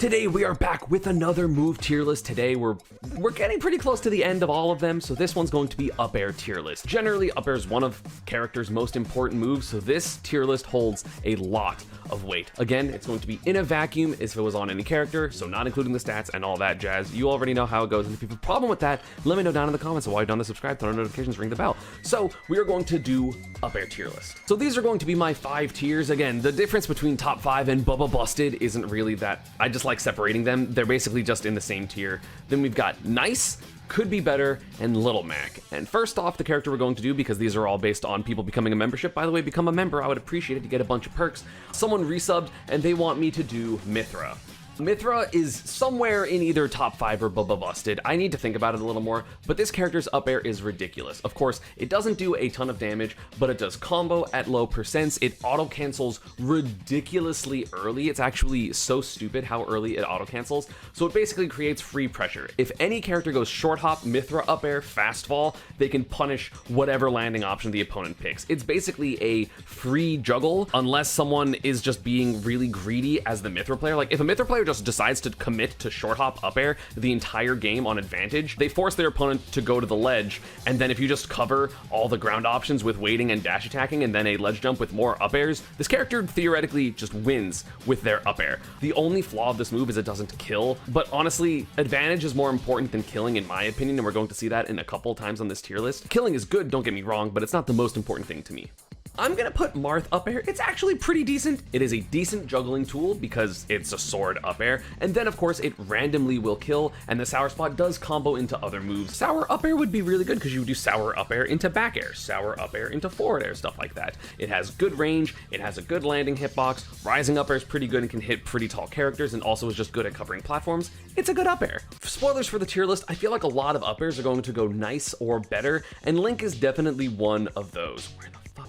Today we are back with another move tier list. Today we're getting pretty close to the end of all of them, so this one's going to be up air tier list. Generally, up air is one of characters' most important moves, so this tier list holds a lot of weight. Again, it's going to be in a vacuum if it was on any character, so not including the stats and all that jazz. You already know how it goes, and if you have a problem with that, let me know down in the comments. So while you're done, subscribe, turn on notifications, ring the bell. So we are going to do up air tier list. So these are going to be my 5 tiers. Again, the difference between top 5 and Bubba Busted isn't really that. I just like separating them. They're basically just in the same tier. Then we've got Nice, Could Be Better, and Little Mac. And first off, the character we're going to do, because these are all based on people becoming a membership. By the way, become a member. I would appreciate it to get a bunch of perks. Someone resubbed, and they want me to do Mithra. Mithra is somewhere in either top 5 or Bubba Busted. I need to think about it a little more, but this character's up air is ridiculous. Of course, it doesn't do a ton of damage, but it does combo at low percents. It auto cancels ridiculously early. It's actually so stupid how early it auto cancels. So it basically creates free pressure. If any character goes short hop, Mithra up air, fast fall, they can punish whatever landing option the opponent picks. It's basically a free juggle unless someone is just being really greedy as the Mithra player. Like if a Mithra player just decides to commit to short hop up air the entire game on advantage, they force their opponent to go to the ledge, and then if you just cover all the ground options with waiting and dash attacking and then a ledge jump with more up airs, this character theoretically just wins with their up air. The only flaw of this move is it doesn't kill, but honestly, advantage is more important than killing in my opinion, and we're going to see that in a couple times on this tier list. Killing is good, don't get me wrong, but it's not the most important thing to me. I'm gonna put Marth up air. It's actually pretty decent. It is a decent juggling tool because it's a sword up air, and then of course it randomly will kill, and the sour spot does combo into other moves. Sour up air would be really good because you would do sour up air into back air, sour up air into forward air, stuff like that. It has good range, it has a good landing hitbox, rising up air is pretty good and can hit pretty tall characters, and also is just good at covering platforms. It's a good up air. Spoilers for the tier list, I feel like a lot of up airs are going to go nice or better, and Link is definitely one of those.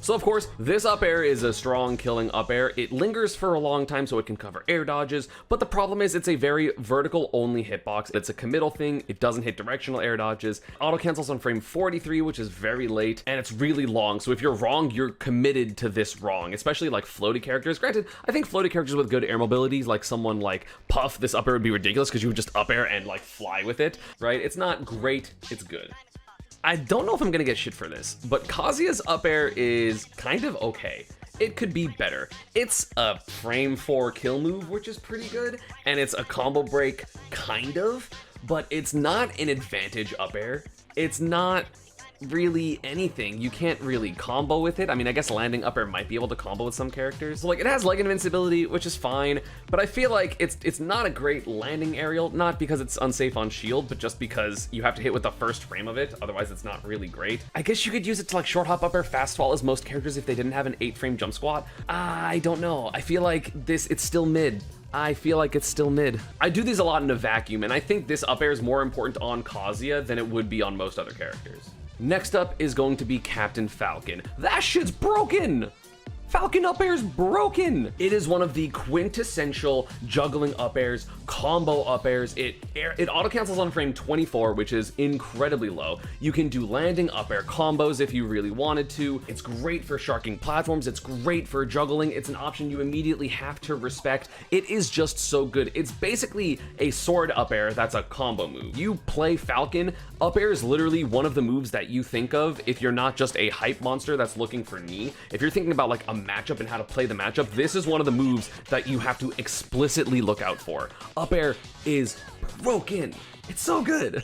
So of course, this up air is a strong killing up air. It lingers for a long time so it can cover air dodges, but the problem is it's a very vertical only hitbox. It's a committal thing. It doesn't hit directional air dodges. Auto cancels on frame 43, which is very late, and it's really long. So if you're wrong, you're committed to this wrong, especially like floaty characters. Granted, I think floaty characters with good air mobility, like someone like Puff, this up air would be ridiculous because you would just up air and like fly with it, right? It's not great, it's good. I don't know if I'm gonna get shit for this, but Kazuya's up air is kind of okay. It could be better. It's a frame 4 kill move, which is pretty good, and it's a combo break, kind of, but it's not an advantage up air. It's not really anything. You can't really combo with it. I mean, I guess landing up air might be able to combo with some characters. So like it has leg invincibility, which is fine, but I feel like it's not a great landing aerial, not because it's unsafe on shield, but just because you have to hit with the first frame of it, otherwise it's not really great. I guess you could use it to like short hop up air fast fall as most characters if they didn't have an 8 frame jump squat. I don't know. I feel like it's still mid. I feel like it's still mid. I do these a lot in a vacuum, and I think this up air is more important on Kazuya than it would be on most other characters. Next up is going to be Captain Falcon. That shit's broken! Falcon up air's broken! It is one of the quintessential juggling up airs, combo up airs. It auto cancels on frame 24, which is incredibly low. You can do landing up air combos if you really wanted to. It's great for sharking platforms. It's great for juggling. It's an option you immediately have to respect. It is just so good. It's basically a sword up air that's a combo move. You play Falcon, up air is literally one of the moves that you think of if you're not just a hype monster that's looking for knee. If you're thinking about like a matchup and how to play the matchup, this is one of the moves that you have to explicitly look out for. Up air is broken. It's so good.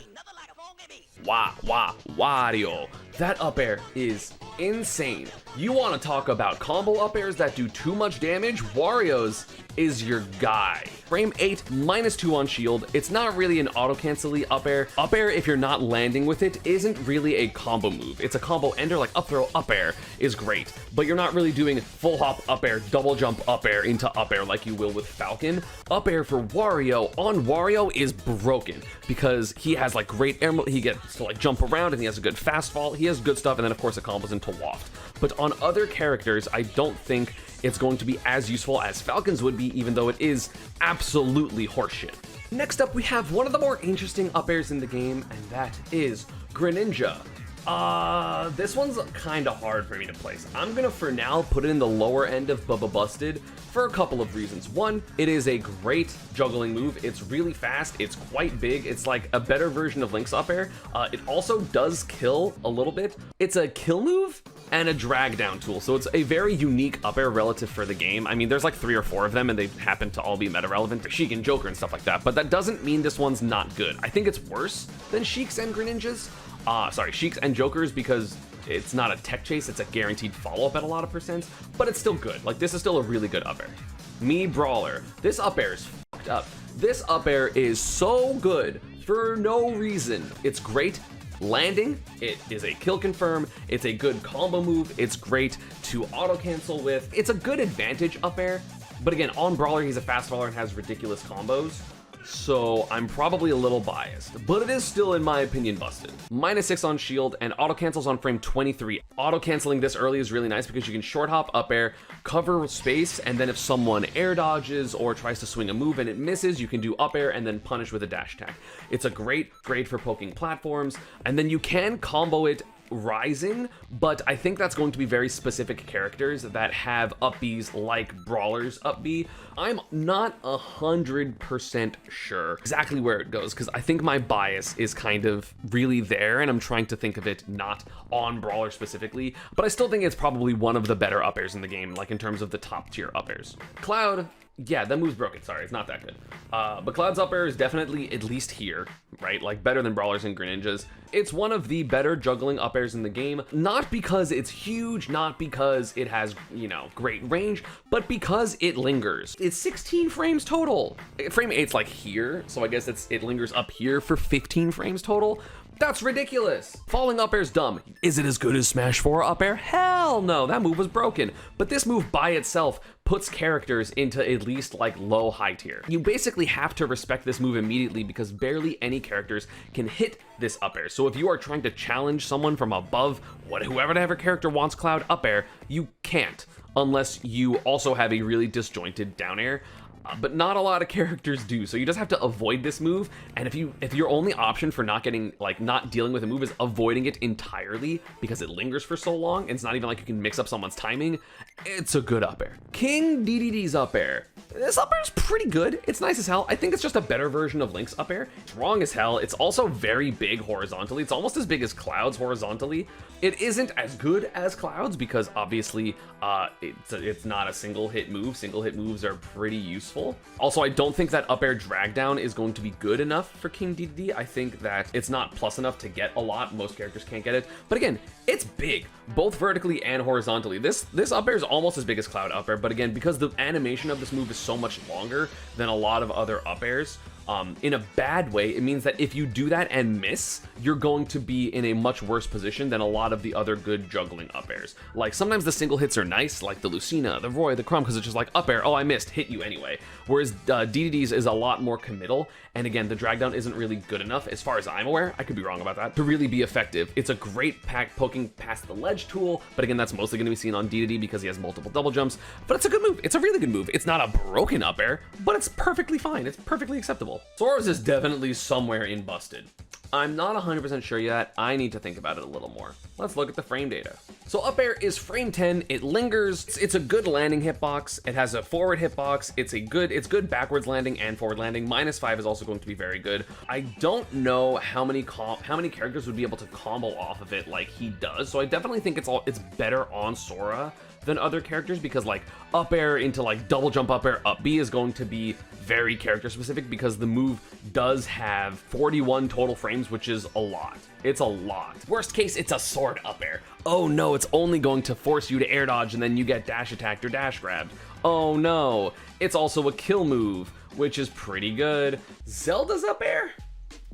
Wario. That up air is insane. You want to talk about combo up airs that do too much damage? Wario's is your guy. Frame 8, -2 on shield. It's not really an auto cancel-y up air. Up air, if you're not landing with it, isn't really a combo move. It's a combo ender, like up throw up air is great, but you're not really doing full hop up air, double jump up air into up air like you will with Falcon. Up air for Wario on Wario is broken because he has like great air, he gets to like jump around and he has a good fast fall. He has good stuff, and then of course it combos into waft. But on other characters, I don't think it's going to be as useful as Falcon's would be, even though it is absolutely horseshit. Next up, we have one of the more interesting up airs in the game, and that is Greninja. This one's kind of hard for me to place. I'm gonna, for now, put it in the lower end of Bubba Busted for a couple of reasons. One, it is a great juggling move. It's really fast. It's quite big. It's like a better version of Link's up air. It also does kill a little bit. It's a kill move and a drag down tool. So it's a very unique up air relative for the game. I mean, there's like 3 or 4 of them and they happen to all be meta relevant, Sheik and Joker and stuff like that. But that doesn't mean this one's not good. I think it's worse than Sheik's and Greninja's. Sheik's and Joker's, because it's not a tech chase, it's a guaranteed follow-up at a lot of percents, but it's still good. Like, this is still a really good up air. Me Brawler. This up air is fucked up. This up air is so good for no reason. It's great landing, it is a kill confirm, it's a good combo move, it's great to auto cancel with, it's a good advantage up air, but again, on Brawler, he's a fast brawler and has ridiculous combos. So I'm probably a little biased, but it is still, in my opinion, busted. -6 on shield and auto cancels on frame 23. Auto canceling this early is really nice because you can short hop up air, cover space, and then if someone air dodges or tries to swing a move and it misses, you can do up air and then punish with a dash attack. It's a great for poking platforms, and then you can combo it rising, but I think that's going to be very specific characters that have up Bs like Brawler's up B. I'm not 100% sure exactly where it goes because I think my bias is kind of really there and I'm trying to think of it not on Brawler specifically, but I still think it's probably one of the better up airs in the game, like in terms of the top tier up airs. Cloud, yeah, that move's broken. Sorry, it's not that good. But Cloud's up air is definitely at least here, right? Like better than Brawler's and Greninja's. It's one of the better juggling up airs in the game, not because it's huge, not because it has, you know, great range, but because it lingers. It's 16 frames total. Frame 8's like here, so I guess it lingers up here for 15 frames total. That's ridiculous. Falling up air's dumb. Is it as good as Smash 4 up air? Hell no, that move was broken. But this move by itself puts characters into at least like low high tier. You basically have to respect this move immediately because barely any characters can hit this up air. So if you are trying to challenge someone from above, whoever character wants Cloud up air, you can't unless you also have a really disjointed down air. But not a lot of characters do, so you just have to avoid this move. And if your only option for not dealing with a move is avoiding it entirely because it lingers for so long, and it's not even like you can mix up someone's timing, it's a good up air. King DDD's up air. This up air is pretty good. It's nice as hell. I think it's just a better version of Link's up air. It's wrong as hell. It's also very big horizontally. It's almost as big as Cloud's horizontally. It isn't as good as Cloud's because obviously it's not a single hit move. Single hit moves are pretty useful. Also, I don't think that up air drag down is going to be good enough for King DDD. I think that it's not plus enough to get a lot. Most characters can't get it. But again, it's big, both vertically and horizontally. This up air is almost as big as Cloud up air, but again, because the animation of this move is so much longer than a lot of other up airs, in a bad way, it means that if you do that and miss, you're going to be in a much worse position than a lot of the other good juggling up airs. Like sometimes the single hits are nice, like the Lucina, the Roy, the Crumb, because it's just like up air, oh I missed, hit you anyway. Whereas DDD's is a lot more committal, and again, the drag down isn't really good enough, as far as I'm aware, I could be wrong about that, to really be effective. It's a great poking past the ledge tool, but again, that's mostly going to be seen on DDD because he has multiple double jumps, but it's a good move. It's a really good move. It's not a broken up air, but it's perfectly fine. It's perfectly acceptable. Sora's is definitely somewhere in busted. I'm not 100% sure yet. I need to think about it a little more. Let's look at the frame data. So up air is frame 10. It lingers. It's a good landing hitbox. It has a forward hitbox. It's good backwards landing and forward landing. -5 is also going to be very good. I don't know how many characters would be able to combo off of it like he does. So I definitely think it's better on Sora than other characters because like up air into like double jump up air up B is going to be very character specific because the move does have 41 total frames, which is a lot. It's a lot. Worst case, it's a sword up air. Oh no, it's only going to force you to air dodge and then you get dash attacked or dash grabbed. Oh no, it's also a kill move, which is pretty good. Zelda's up air?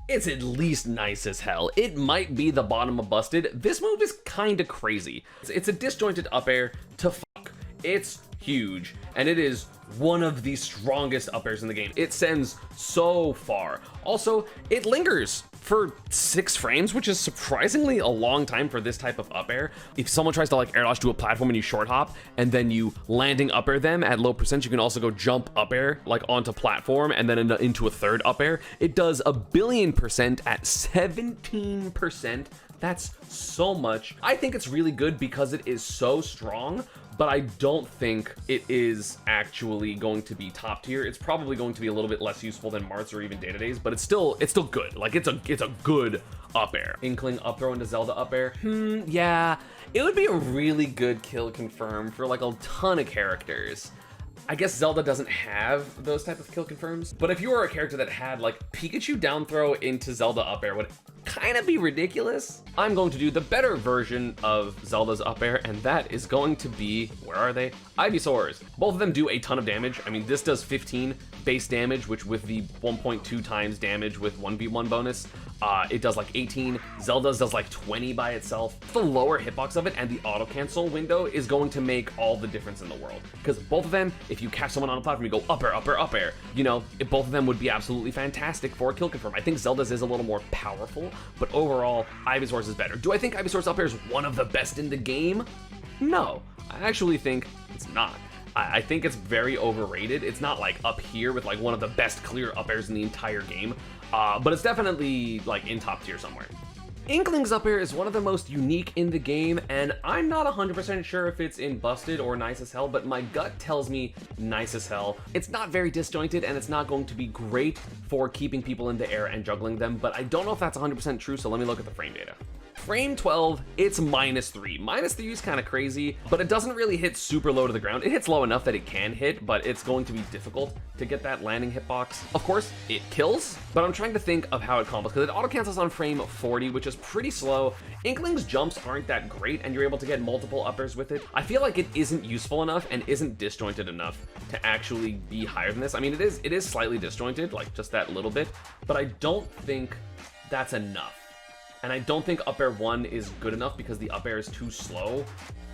It's at least nice as hell. It might be the bottom of busted. This move is kind of crazy. It's a disjointed up air to fuck. It's huge, and it is one of the strongest up airs in the game. It sends so far. Also, it lingers for 6 frames, which is surprisingly a long time for this type of up air. If someone tries to like air dodge to a platform and you short hop and then you landing up air them at low percent, you can also go jump up air like onto platform and then into a third up air. It does 1,000,000,000% at 17% That's so much. I think it's really good because it is so strong, but I don't think it is actually going to be top tier. It's probably going to be a little bit less useful than Marths or even Data Days, but it's still good. Like it's a good up air. Inkling up throw into Zelda up air. Yeah, it would be a really good kill confirm for like a ton of characters. I guess Zelda doesn't have those type of kill confirms, but if you were a character that had like Pikachu down throw into Zelda up air would kind of be ridiculous. I'm going to do the better version of Zelda's up air, and that is going to be, where are they? Ivysaurs. Both of them do a ton of damage. I mean, this does 15 base damage, which with the 1.2 times damage with 1v1 bonus, it does like 18. Zelda's does like 20 by itself. The lower hitbox of it and the auto cancel window is going to make all the difference in the world, because both of them, if you catch someone on a platform, you go up air, up air, up air, you know, both of them would be absolutely fantastic for a kill confirm. I think Zelda's is a little more powerful, but overall, Ivysaurs is better. Do I think Ivysaurs up air is one of the best in the game? No, I actually think it's not. I think it's very overrated. It's not like up here with like one of the best clear up airs in the entire game, but it's definitely like in top tier somewhere. Inkling's up air is one of the most unique in the game, and I'm not 100% sure if it's in busted or nice as hell, but my gut tells me nice as hell. It's not very disjointed, and it's not going to be great for keeping people in the air and juggling them, but I don't know if that's 100% true, so let me look at the frame data. Frame 12, it's -3. -3 is kind of crazy, but it doesn't really hit super low to the ground. It hits low enough that it can hit, but it's going to be difficult to get that landing hitbox. Of course, it kills, but I'm trying to think of how it combos, because it auto cancels on frame 40, which is pretty slow. Inkling's jumps aren't that great, and you're able to get multiple up airs with it. I feel like it isn't useful enough and isn't disjointed enough to actually be higher than this. I mean, it is slightly disjointed, like just that little bit, but I don't think that's enough. And I don't think up air 1 is good enough because the up air is too slow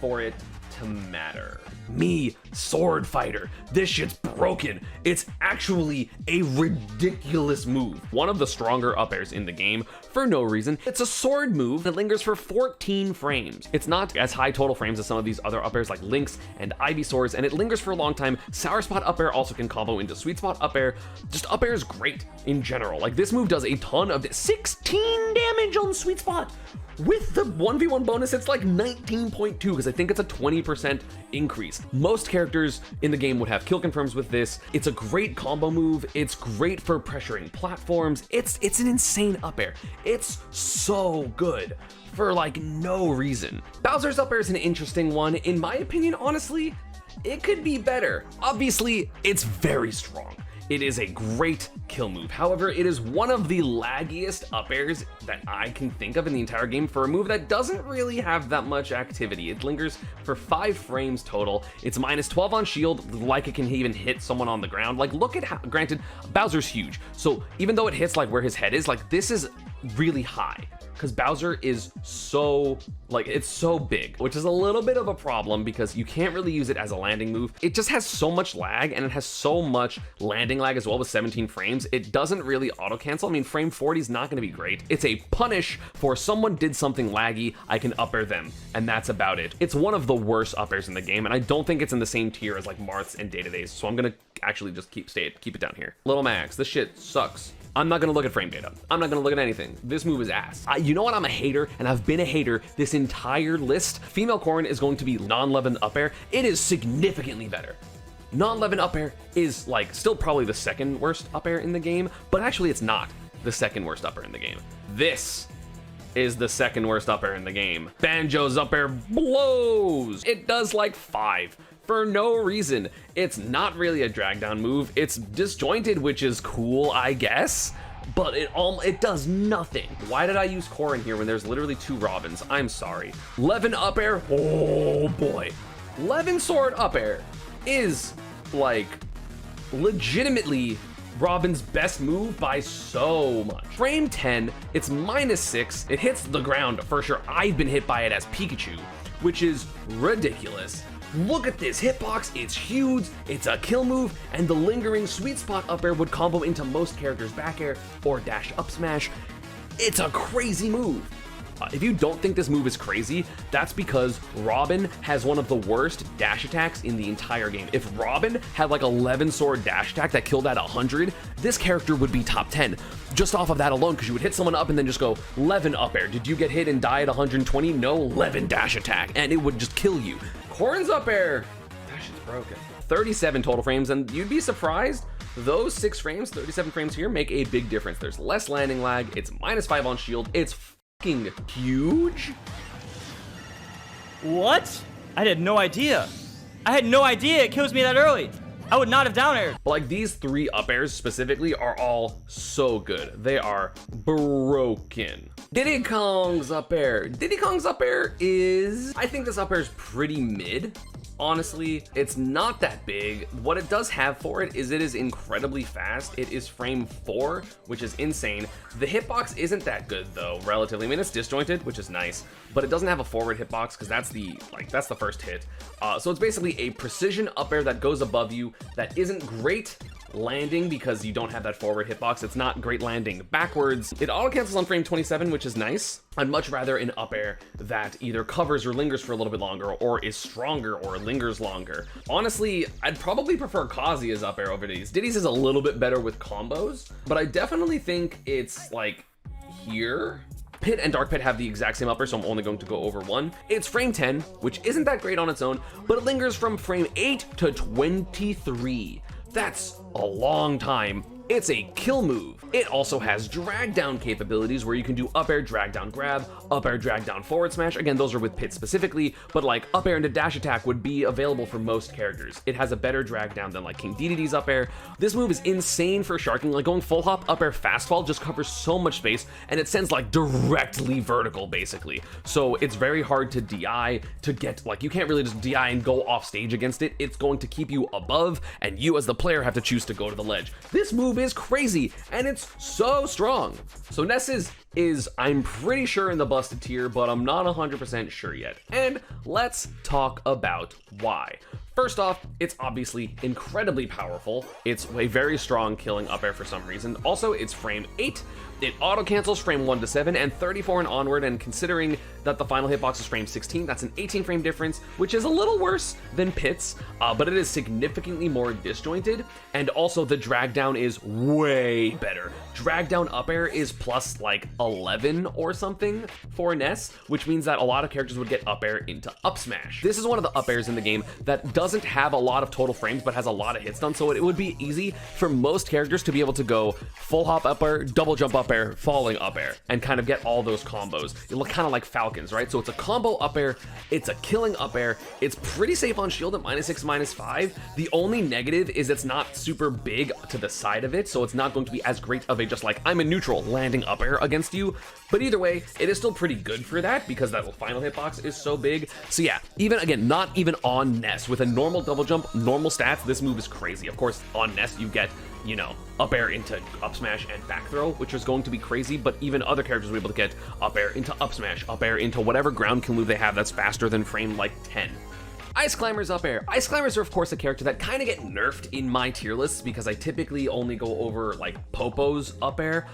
for it to matter. Me, sword fighter, this shit's broken. It's actually a ridiculous move. One of the stronger up airs in the game for no reason. It's a sword move that lingers for 14 frames. It's not as high total frames as some of these other up airs like Link's and Ivysaurs, and it lingers for a long time. Sour Spot up air also can combo into Sweet Spot up air. Just up air is great in general. Like this move does a ton of 16 damage on Sweet Spot. With the 1v1 bonus, it's like 19.2 because I think it's a 20% increase. Most characters in the game would have kill confirms with this. It's a great combo move. It's great for pressuring platforms. It's an insane up air. It's so good for like no reason. Bowser's up air is an interesting one. In my opinion, honestly, it could be better. Obviously, it's very strong. It is a great kill move. However, it is one of the laggiest up airs that I can think of in the entire game for a move that doesn't really have that much activity. It lingers for 5 frames total. It's -12 on shield, like it can even hit someone on the ground. Like, look at how, granted, Bowser's huge. So even though it hits like where his head is, like this is really high. Because Bowser is so, like, it's so big, which is a little bit of a problem because you can't really use it as a landing move. It just has so much lag, and it has so much landing lag as well with 17 frames. It doesn't really auto cancel. I mean, frame 40 is not going to be great. It's a punish for someone did something laggy, I can up air them, and that's about it. It's one of the worst up airs in the game, and I don't think it's in the same tier as like Marths and Data Days, so I'm going to actually just keep it down here. Little Max, this shit sucks. I'm not gonna look at frame data. I'm not gonna look at anything. This move is ass. You know what? I'm a hater, and I've been a hater this entire list. Female Corrin is going to be non-Levin up air. It is significantly better. Non-Levin up air is like still probably the second worst up air in the game, but actually it's not the second worst up air in the game. This is the second worst up air in the game. Banjo's up air blows. It does like 5. For no reason. It's not really a drag down move. It's disjointed, which is cool, I guess, but it does nothing. Why did I use Corrin here when there's literally 2 Robins? I'm sorry. Levin up air, oh boy. Levin sword up air is like legitimately Robin's best move by so much. Frame 10, it's -6. It hits the ground for sure. I've been hit by it as Pikachu, which is ridiculous. Look at this hitbox, it's huge, it's a kill move, and the lingering Sweet Spot up air would combo into most characters' back air or dash up smash. It's a crazy move. If you don't think this move is crazy, that's because Robin has one of the worst dash attacks in the entire game. If Robin had like 11 sword dash attack that killed at 100, this character would be top 10 just off of that alone, because you would hit someone up and then just go 11 up air. Did you get hit and die at 120? No, 11 dash attack, and it would just kill you. Corn's up air, that shit's broken. 37 total frames, and you'd be surprised, those 6 frames, 37 frames here, make a big difference. There's less landing lag, it's -5 on shield, it's fucking huge. What? I had no idea. I had no idea it kills me that early. I would not have down aired. But like these 3 up airs specifically are all so good. They are broken. Diddy Kong's up air. Diddy Kong's up air is, I think this up air is pretty mid. Honestly, it's not that big. What it does have for it is incredibly fast. It is frame 4, which is insane. The hitbox isn't that good though, relatively. I mean, it's disjointed, which is nice, but it doesn't have a forward hitbox because that's the first hit. So it's basically a precision up air that goes above you that isn't great landing because you don't have that forward hitbox. It's not great landing backwards. It auto cancels on frame 27, which is nice. I'd much rather an up air that either covers or lingers for a little bit longer, or is stronger or lingers longer. Honestly, I'd probably prefer Kazuya's up air over Diddy's. Diddy's is a little bit better with combos, but I definitely think it's like here. Pit and Dark Pit have the exact same upper, so I'm only going to go over 1. It's frame 10, which isn't that great on its own, but it lingers from frame 8 to 23. That's a long time. It's a kill move. It also has drag down capabilities where you can do up air, drag down, grab, up air, drag down, forward smash. Again, those are with Pit specifically, but like up air into dash attack would be available for most characters. It has a better drag down than like King Dedede's up air. This move is insane for sharking. Like going full hop, up air, fast fall just covers so much space, and it sends like directly vertical basically. So it's very hard to DI to get, like you can't really just DI and go off stage against it. It's going to keep you above, and you as the player have to choose to go to the ledge. This move is crazy, and it's so strong. So Ness is I'm pretty sure in the busted tier, but I'm not 100% sure yet. And let's talk about why. First off, it's obviously incredibly powerful. It's a very strong killing up air for some reason. Also, it's frame 8. It auto cancels frame 1 to 7 and 34 and onward, and considering that the final hitbox is frame 16, that's an 18 frame difference, which is a little worse than Pit's, but it is significantly more disjointed, and also the drag down is way better. Drag down up air is plus like 11 or something for Ness, which means that a lot of characters would get up air into up smash. This is one of the up airs in the game that doesn't have a lot of total frames, but has a lot of hits done, so it would be easy for most characters to be able to go full hop up air, double jump up air, falling up air, and kind of get all those combos. It look kind of like Falcons, right? So it's a combo up air, it's a killing up air, it's pretty safe on shield at -6, -5. The only negative is it's not super big to the side of it, so it's not going to be as great of a just like I'm a neutral landing up air against you. But either way, it is still pretty good for that because that final hitbox is so big. So yeah, even again, not even on Ness with a normal double jump, normal stats, this move is crazy. Of course, on Ness you get, you know, up air into up smash and back throw, which is going to be crazy, but even other characters will be able to get up air into up smash, up air into whatever ground kill move they have that's faster than frame like 10. Ice Climbers up air. Ice Climbers are of course a character that kind of get nerfed in my tier lists because I typically only go over like Popo's up air.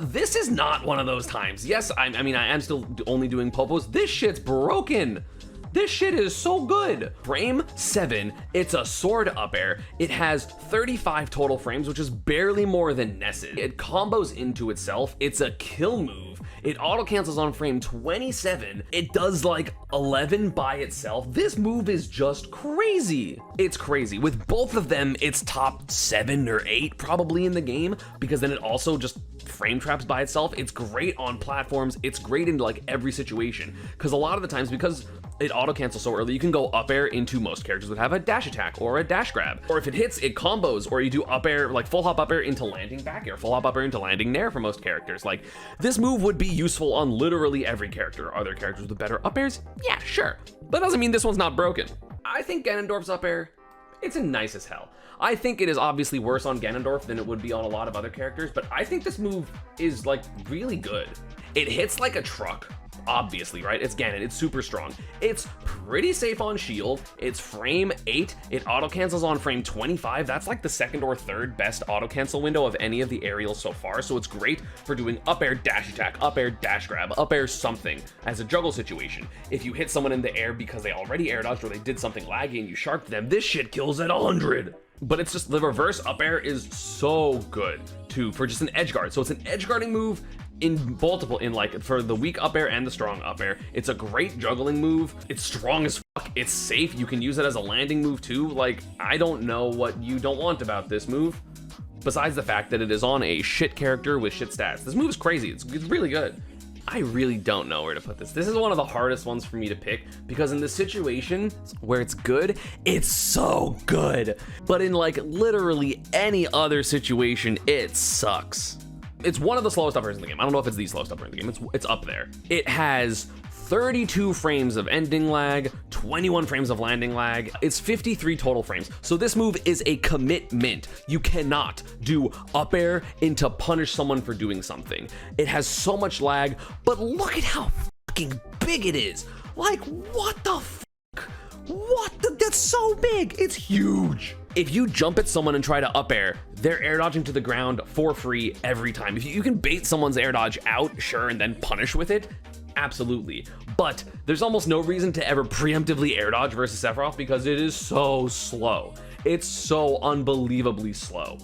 This is not one of those times. Yes, I mean I am still only doing Popo's. This shit's broken. This shit is so good. Frame 7, it's a sword up air. It has 35 total frames, which is barely more than Ness's. It combos into itself. It's a kill move. It auto cancels on frame 27. It does like 11 by itself. This move is just crazy. It's crazy. With both of them, it's top 7 or 8 probably in the game, because then it also just frame traps by itself. It's great on platforms. It's great in like every situation, because a lot of the times, because it auto cancels so early, you can go up air into most characters would have a dash attack or a dash grab, or if it hits, it combos, or you do up air, like full hop up air into landing back air, full hop up air into landing nair for most characters. Like this move would be useful on literally every character. Are there characters with better up airs? Yeah, sure, but doesn't mean this one's not broken. I think Ganondorf's up air, it's nice as hell. I think it is obviously worse on Ganondorf than it would be on a lot of other characters, but I think this move is like really good. It hits like a truck, obviously, right? It's Ganon, it's super strong. It's pretty safe on shield, it's frame 8, it auto cancels on frame 25. That's like the second or third best auto cancel window of any of the aerials so far, so it's great for doing up air dash attack, up air dash grab, up air something as a juggle situation. If you hit someone in the air because they already air dodged or they did something laggy and you sharped them, this shit kills at 100. But it's just the reverse up air is so good too for just an edge guard. So it's an edge guarding move in multiple, in like for the weak up air and the strong up air. It's a great juggling move. It's strong as fuck. It's safe. You can use it as a landing move too. Like, I don't know what you don't want about this move, besides the fact that it is on a shit character with shit stats. This move is crazy. It's really good. I really don't know where to put this. This is one of the hardest ones for me to pick because in the situation where it's good, it's so good. But in like literally any other situation, it sucks. It's one of the slowest up airs in the game. I don't know if it's the slowest up air in the game. It's up there. It has 32 frames of ending lag, 21 frames of landing lag. It's 53 total frames. So this move is a commitment. You cannot do up air into punish someone for doing something. It has so much lag, but look at how fucking big it is. Like, what the fuck? That's so big. It's huge. If you jump at someone and try to up air, they're air dodging to the ground for free every time. If you can bait someone's air dodge out, sure, and then punish with it, absolutely. But there's almost no reason to ever preemptively air dodge versus Sephiroth because it is so slow. It's so unbelievably slow.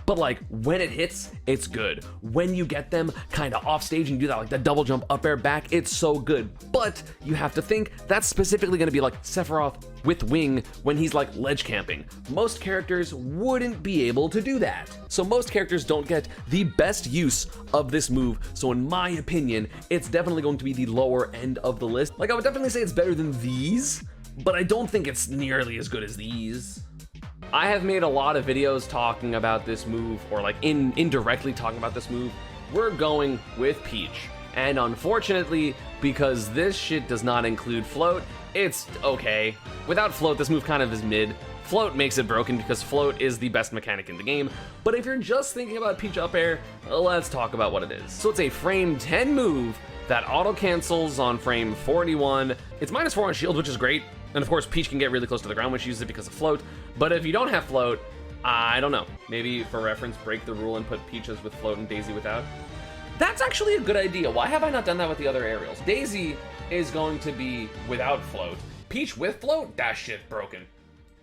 But like when it hits, it's good. When you get them kind of off stage and do that, like the double jump up air back, it's so good. But you have to think that's specifically going to be like Sephiroth with wing when he's like ledge camping. Most characters wouldn't be able to do that. So most characters don't get the best use of this move. So in my opinion, it's definitely going to be the lower end of the list. Like I would definitely say it's better than these, but I don't think it's nearly as good as these. I have made a lot of videos talking about this move, or like indirectly talking about this move. We're going with Peach. And unfortunately, because this shit does not include float, it's okay. Without float, this move kind of is mid. Float makes it broken because float is the best mechanic in the game. But if you're just thinking about Peach up air, let's talk about what it is. So it's a frame 10 move that auto cancels on frame 41. It's -4 on shield, which is great. And of course, Peach can get really close to the ground when she uses it because of float. But if you don't have float, I don't know. Maybe for reference, break the rule and put Peaches with float and Daisy without. That's actually a good idea. Why have I not done that with the other aerials? Daisy is going to be without float. Peach with float? That shit's broken.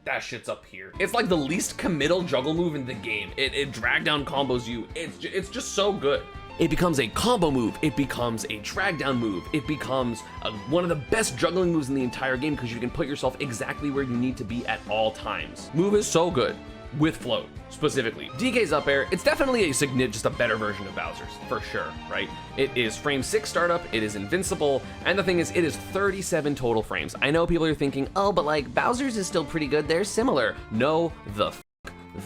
That shit's up here. It's like the least committal juggle move in the game. It drag down combos you. It's just so good. It becomes a combo move, it becomes a drag down move, it becomes one of the best juggling moves in the entire game because you can put yourself exactly where you need to be at all times. Move is so good, with float, specifically. DK's up air, it's definitely just a better version of Bowser's, for sure, right? It is frame 6 startup, it is invincible, and the thing is, it is 37 total frames. I know people are thinking, oh, but like, Bowser's is still pretty good, they're similar. No, the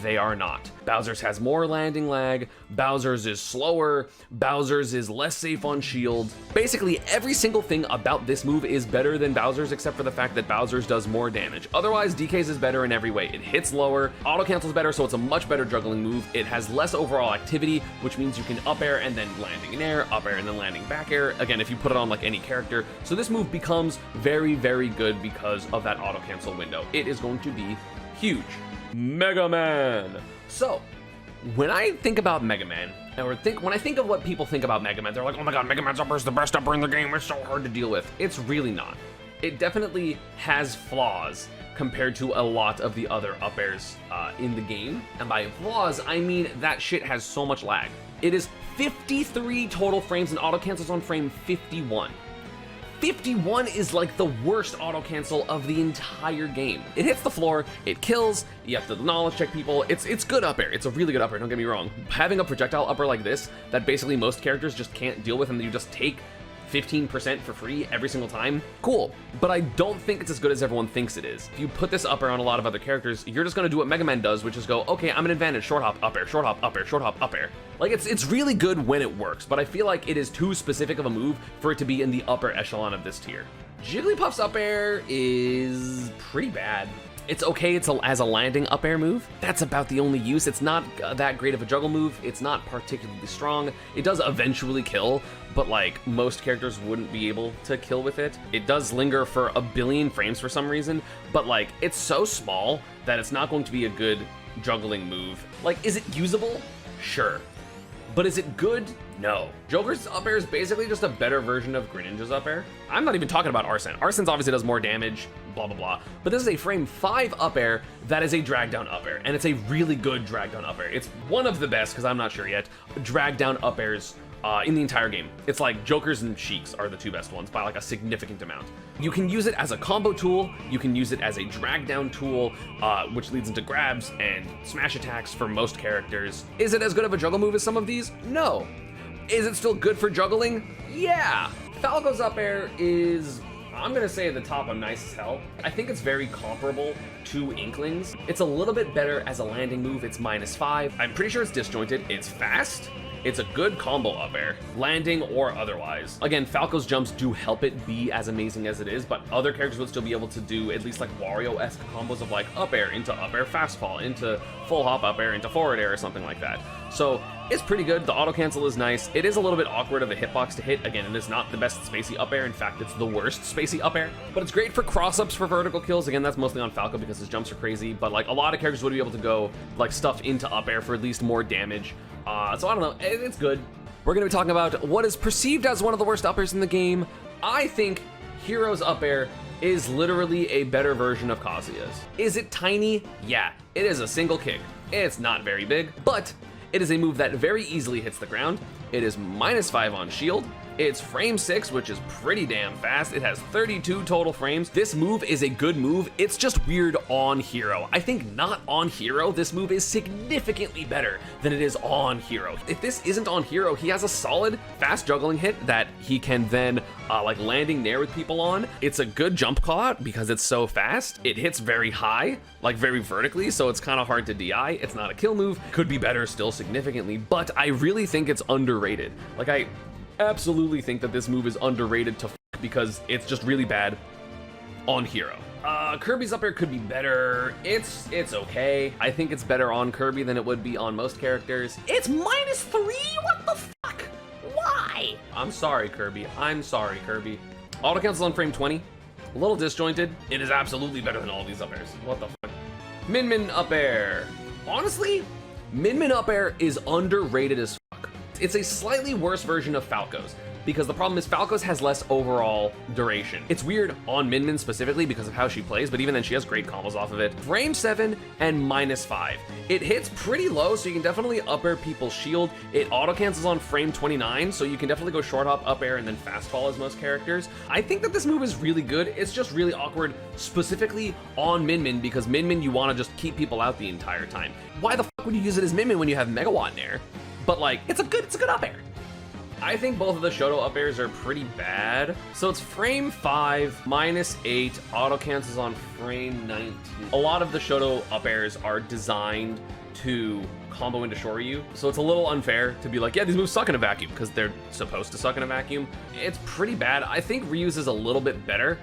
they are not. Bowser's has more landing lag, Bowser's is slower, Bowser's is less safe on shield. Basically, every single thing about this move is better than Bowser's except for the fact that Bowser's does more damage. Otherwise, DK's is better in every way. It hits lower, auto cancels better, so it's a much better juggling move. It has less overall activity, which means you can up air and then landing in air, up air and then landing back air. Again, if you put it on like any character. So this move becomes very, very good because of that auto cancel window. It is going to be huge. Mega Man. So, when I think about Mega Man, when I think of what people think about Mega Man, they're like, oh my god, Mega Man's upper is the best upper in the game, it's so hard to deal with. It's really not. It definitely has flaws compared to a lot of the other up airs in the game. And by flaws, I mean that shit has so much lag. It is 53 total frames and auto cancels on frame 51. 51 is like the worst auto cancel of the entire game. It hits the floor, it kills, you have to knowledge check people. It's good up air. It's a really good up air, don't get me wrong. Having a projectile upper like this that basically most characters just can't deal with and you just take 15% for free every single time, cool. But I don't think it's as good as everyone thinks it is. If you put this upper on a lot of other characters, you're just gonna do what Mega Man does, which is go, okay, I'm an advantage, short hop, up air, short hop, up air, short hop, up air. Like it's really good when it works, but I feel like it is too specific of a move for it to be in the upper echelon of this tier. Jigglypuff's up air is pretty bad. It's okay, as a landing up air move. That's about the only use. It's not that great of a juggle move. It's not particularly strong. It does eventually kill, but like most characters wouldn't be able to kill with it. It does linger for a billion frames for some reason, but like it's so small that it's not going to be a good juggling move. Like, is it usable? Sure. But is it good? No. Joker's up air is basically just a better version of Greninja's up air. I'm not even talking about Arsene. Arsene's obviously does more damage, blah, blah, blah. But this is a frame 5 up air that is a drag down up air. And it's a really good drag down up air. It's one of the best, because I'm not sure yet, drag down up airs in the entire game. It's like Joker's and Sheik's are the two best ones by like a significant amount. You can use it as a combo tool, you can use it as a drag down tool, which leads into grabs and smash attacks for most characters. Is it as good of a juggle move as some of these? No. Is it still good for juggling? Yeah. Falco's up air is, I'm gonna say at the top of nice as hell. I think it's very comparable to Inkling's. It's a little bit better as a landing move. It's -5. I'm pretty sure it's disjointed. It's fast. It's a good combo up air, landing or otherwise. Again, Falco's jumps do help it be as amazing as it is, but other characters would still be able to do at least like Wario-esque combos of like up air into up air fast fall, into full hop up air into forward air or something like that. So it's pretty good. The auto cancel is nice. It is a little bit awkward of a hitbox to hit. Again, it is not the best spacey up air. In fact, it's the worst spacey up air, but it's great for cross-ups for vertical kills. Again, that's mostly on Falco because his jumps are crazy, but like a lot of characters would be able to go like stuff into up air for at least more damage. So I don't know, it's good. We're gonna be talking about what is perceived as one of the worst up airs in the game. I think Hero's up air is literally a better version of Kazuya's. Is it tiny? Yeah, it is a single kick. It's not very big, but it is a move that very easily hits the ground. It is -5 on shield. It's frame 6, which is pretty damn fast. It has 32 total frames. This move is a good move. It's just weird on Hero. I think not on Hero, this move is significantly better than it is on Hero. If this isn't on Hero, he has a solid fast juggling hit that he can then like landing nair with people on. It's a good jump call out because it's so fast. It hits very high, like very vertically, so it's kind of hard to DI. It's not a kill move. Could be better still significantly, but I really think it's underrated. Like I absolutely think that this move is underrated to because it's just really bad on Hero. Kirby's up air could be better. It's okay. I think it's better on Kirby than it would be on most characters. It's -3? What the fuck? Why? I'm sorry, Kirby. I'm sorry, Kirby. Auto cancel on frame 20. A little disjointed. It is absolutely better than all these up airs. What the fuck? Min Min up air. Honestly, Min Min up air is underrated as fuck. It's a slightly worse version of Falco's, because the problem is Falco's has less overall duration. It's weird on Min Min specifically because of how she plays, but even then she has great combos off of it. Frame 7 and -5. It hits pretty low, so you can definitely up air people's shield. It auto cancels on frame 29, so you can definitely go short hop, up air, and then fast fall as most characters. I think that this move is really good. It's just really awkward, specifically on Min Min, because Min Min you want to just keep people out the entire time. Why the fuck would you use it as Min Min when you have Megawatt Nair? But like, it's a good up air. I think both of the Shoto up airs are pretty bad. So it's frame 5, -8, auto cancels on frame 19. A lot of the Shoto up airs are designed to combo into Shoryu, so it's a little unfair to be like, yeah, these moves suck in a vacuum, because they're supposed to suck in a vacuum. It's pretty bad. I think Ryu's is a little bit better,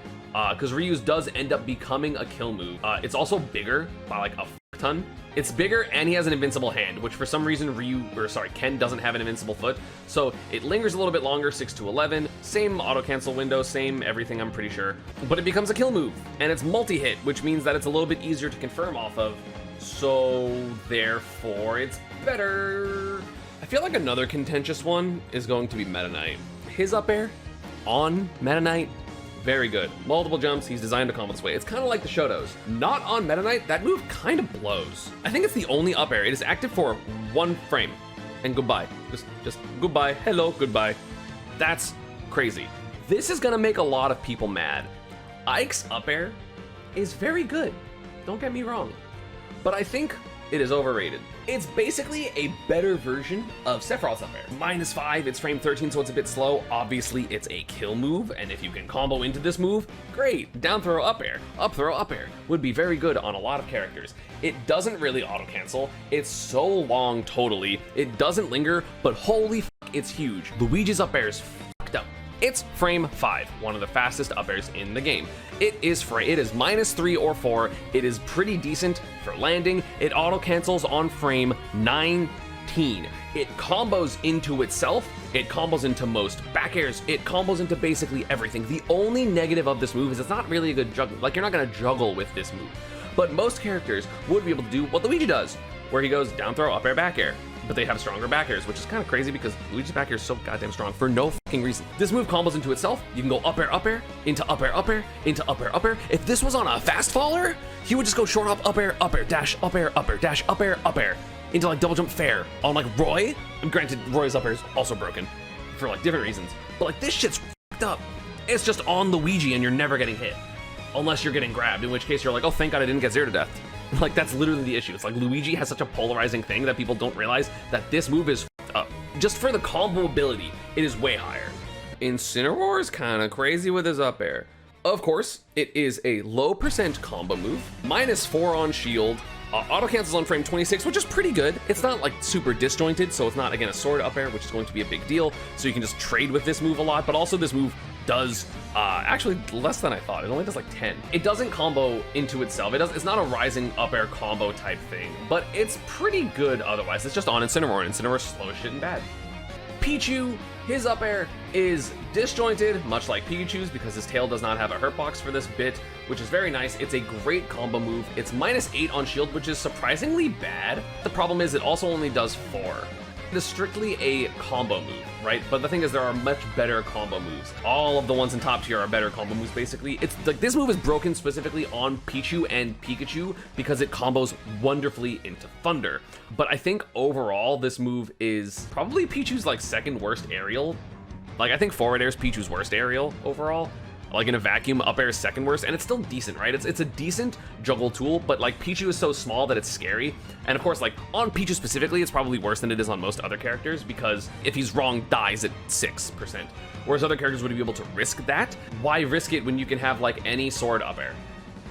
because Ryu's does end up becoming a kill move. It's also bigger by like a ton. It's bigger and he has an invincible hand, which for some reason Ken doesn't have an invincible foot. So it lingers a little bit longer, 6 to 11, same auto cancel window, same everything I'm pretty sure, but it becomes a kill move and it's multi-hit, which means that it's a little bit easier to confirm off of. So therefore it's better. I feel like another contentious one is going to be Meta Knight. His up air on Meta Knight, very good. Multiple jumps, he's designed to combo this way. It's kind of like the Shotos. Not on Meta Knight, that move kind of blows. I think it's the only up air. It is active for 1 frame, and goodbye. Just goodbye, hello, goodbye. That's crazy. This is gonna make a lot of people mad. Ike's up air is very good, don't get me wrong, but I think it is overrated. It's basically a better version of Sephiroth's up air. -5, it's frame 13, so it's a bit slow. Obviously, it's a kill move, and if you can combo into this move, great. Down throw up air, up throw up air would be very good on a lot of characters. It doesn't really auto cancel. It's so long totally. It doesn't linger, but holy f***, it's huge. Luigi's up air is fucked up. It's frame 5, one of the fastest up airs in the game. It is -3 or 4. It is pretty decent for landing. It auto cancels on frame 19. It combos into itself. It combos into most back airs. It combos into basically everything. The only negative of this move is it's not really a good juggle. Like, you're not gonna juggle with this move. But most characters would be able to do what Luigi does, where he goes down throw, up air, back air. But they have stronger back airs, which is kind of crazy because Luigi's back air is so goddamn strong for no fucking reason. This move combos into itself. You can go up air, into up air, into up air. If this was on a fast faller, he would just go short hop, up air, dash, dash, up air, into like double jump fair on like Roy. And granted, Roy's up air is also broken for like different reasons. But like this shit's fucked up. It's just on Luigi and you're never getting hit. Unless you're getting grabbed, in which case you're like, oh, thank God I didn't get 0 to death. Like, that's literally the issue. It's like Luigi has such a polarizing thing that people don't realize that this move is fucked up. Just for the combo ability, it is way higher. Incineroar is kind of crazy with his up air. Of course, it is a low percent combo move, -4 on shield, auto cancels on frame 26, which is pretty good. It's not like super disjointed, so it's not, again, a sword up air, which is going to be a big deal. So you can just trade with this move a lot, but also this move does actually less than I thought. It only does like 10. It doesn't combo into itself. It's not a rising up air combo type thing, but it's pretty good otherwise. It's just on Incineroar, and Incineroar's slow as shit and bad. Pichu, his up air is disjointed, much like Pikachu's, because his tail does not have a hurt box for this bit, which is very nice. It's a great combo move. It's -8 on shield, which is surprisingly bad. The problem is it also only does 4. It is strictly a combo move, right? But the thing is, there are much better combo moves. All of the ones in top tier are better combo moves, basically. It's like this move is broken specifically on Pichu and Pikachu because it combos wonderfully into Thunder. But I think overall, this move is probably Pichu's like second worst aerial. Like, I think forward air is Pichu's worst aerial overall. Like, in a vacuum, up air is second worst, and it's still decent, right? It's a decent juggle tool, but like Pichu is so small that it's scary. And of course, like on Pichu specifically, it's probably worse than it is on most other characters because if he's wrong, dies at 6%. Whereas other characters would be able to risk that. Why risk it when you can have like any sword up air?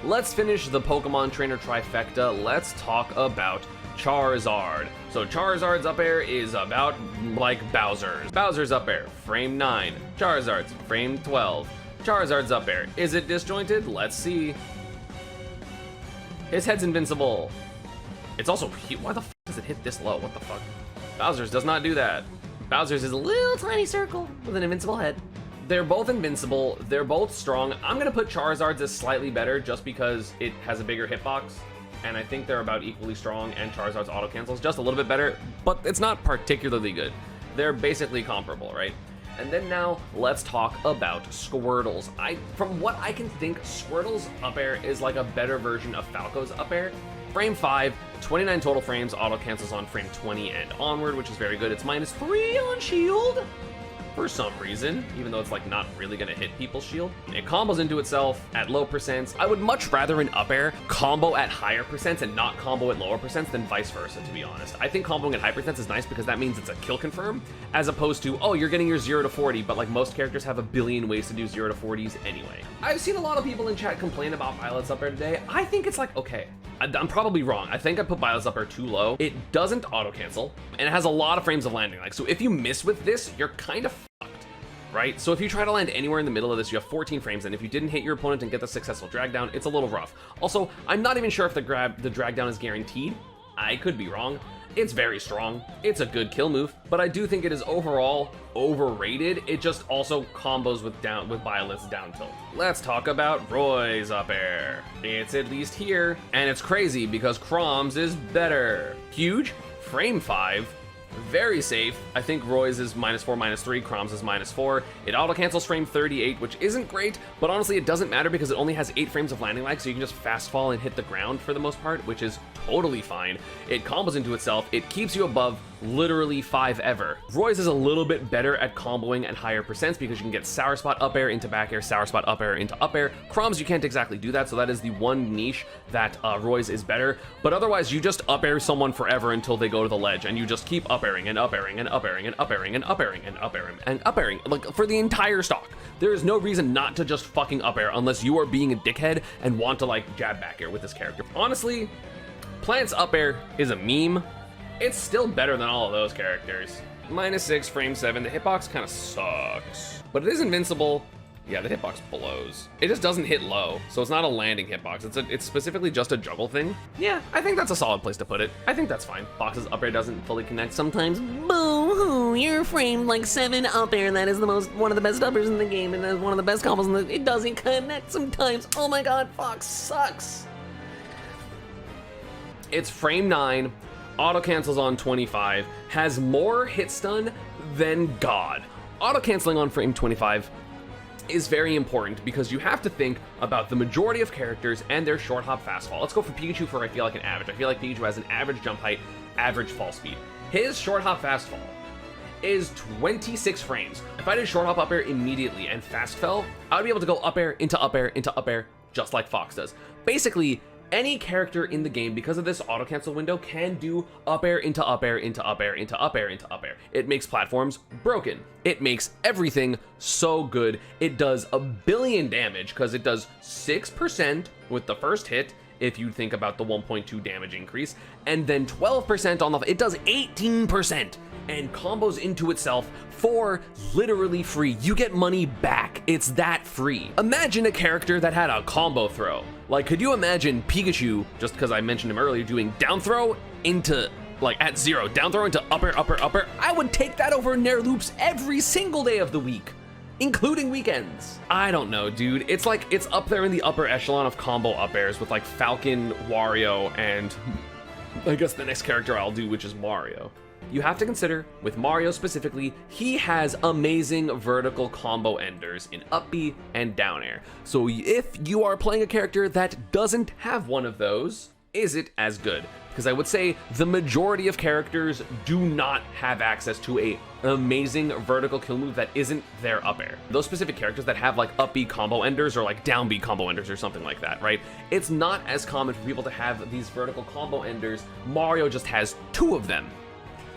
Let's finish the Pokemon Trainer trifecta. Let's talk about Charizard. So Charizard's up air is about like Bowser's. Bowser's up air, frame 9. Charizard's frame 12. Charizard's up air. Is it disjointed? Let's see. His head's invincible. It's also, why the fuck does it hit this low? What the fuck? Bowser's does not do that. Bowser's is a little tiny circle with an invincible head. They're both invincible. They're both strong. I'm gonna put Charizard's as slightly better just because it has a bigger hitbox. And I think they're about equally strong, and Charizard's auto cancels just a little bit better, but it's not particularly good. They're basically comparable, right? And then now, let's talk about Squirtle's. From what I can think, Squirtle's up air is like a better version of Falco's up air. Frame 5, 29 total frames, auto cancels on frame 20 and onward, which is very good. It's -3 on shield for some reason, even though it's like not really gonna hit people's shield. It combos into itself at low percents. I would much rather an up air combo at higher percents and not combo at lower percents than vice versa, to be honest. I think comboing at high percents is nice because that means it's a kill confirm, as opposed to, oh, you're getting your 0 to 40, but like most characters have a billion ways to do 0 to 40s anyway. I've seen a lot of people in chat complain about Violet's up air today. I think it's like, okay, I'm probably wrong. I think I put Violet's up air too low. It doesn't auto cancel, and it has a lot of frames of landing. Like, so if you miss with this, you're kind of right? So if you try to land anywhere in the middle of this, you have 14 frames, and if you didn't hit your opponent and get the successful drag down, it's a little rough. Also, I'm not even sure if the drag down is guaranteed. I could be wrong. It's very strong. It's a good kill move, but I do think it is overall overrated. It just also combos with Violet's down tilt. Let's talk about Roy's up air. It's at least here, and it's crazy because Chrom's is better. Huge, frame 5. Very safe. I think Roy's is -4, -3, Chrom's is -4. It auto cancels frame 38, which isn't great, but honestly it doesn't matter because it only has 8 frames of landing lag, so you can just fast fall and hit the ground for the most part, which is totally fine. It combos into itself. It keeps you above literally 5 ever. Roy's is a little bit better at comboing at higher percents because you can get Sour Spot up air into back air, Sour Spot up air into up air. Chrom's, you can't exactly do that, so that is the one niche that Roy's is better. But otherwise, you just up air someone forever until they go to the ledge, and you just keep up airing and up airing and up airing and up airing and up airing and up airing and up airing, like for the entire stock. There is no reason not to just fucking up air unless you are being a dickhead and want to like jab back air with this character. Honestly, Plant's up air is a meme. It's still better than all of those characters. -6, frame 7. The hitbox kind of sucks, but it is invincible. Yeah, the hitbox blows. It just doesn't hit low, so it's not a landing hitbox. It's specifically just a juggle thing. Yeah, I think that's a solid place to put it. I think that's fine. Fox's up air doesn't fully connect sometimes. Boo-hoo, you're framed like 7 up air. That is one of the best uppers in the game, and that's one of the best combos it doesn't connect sometimes. Oh my god, Fox sucks. It's frame 9, auto cancels on 25, has more hit stun than God. Auto canceling on frame 25 is very important because you have to think about the majority of characters and their short hop fast fall. Let's go for Pikachu for I feel like an average. I feel like Pikachu has an average jump height, average fall speed. His short hop fast fall is 26 frames. If I did short hop up air immediately and fast fell, I would be able to go up air into up air into up air just like Fox does. Basically, any character in the game, because of this auto cancel window, can do up air into up air into up air into up air into up air. It makes platforms broken. It makes everything so good. It does a billion damage because it does 6% with the first hit, if you think about the 1.2 damage increase, and then 12% on the, it does 18% and combos into itself for literally free. You get money back. It's that free. Imagine a character that had a combo throw. Like, could you imagine Pikachu, just because I mentioned him earlier, doing down throw into, like, at 0, down throw into upper, upper, upper? I would take that over Nair loops every single day of the week, including weekends. I don't know, dude. It's like, it's up there in the upper echelon of combo up airs with like Falcon, Wario, and I guess the next character I'll do, which is Mario. You have to consider, with Mario specifically, he has amazing vertical combo enders in up B and down air. So if you are playing a character that doesn't have one of those, is it as good? Because I would say the majority of characters do not have access to an amazing vertical kill move that isn't their up air. Those specific characters that have like up B combo enders or like down B combo enders or something like that, right? It's not as common for people to have these vertical combo enders. Mario just has 2 of them,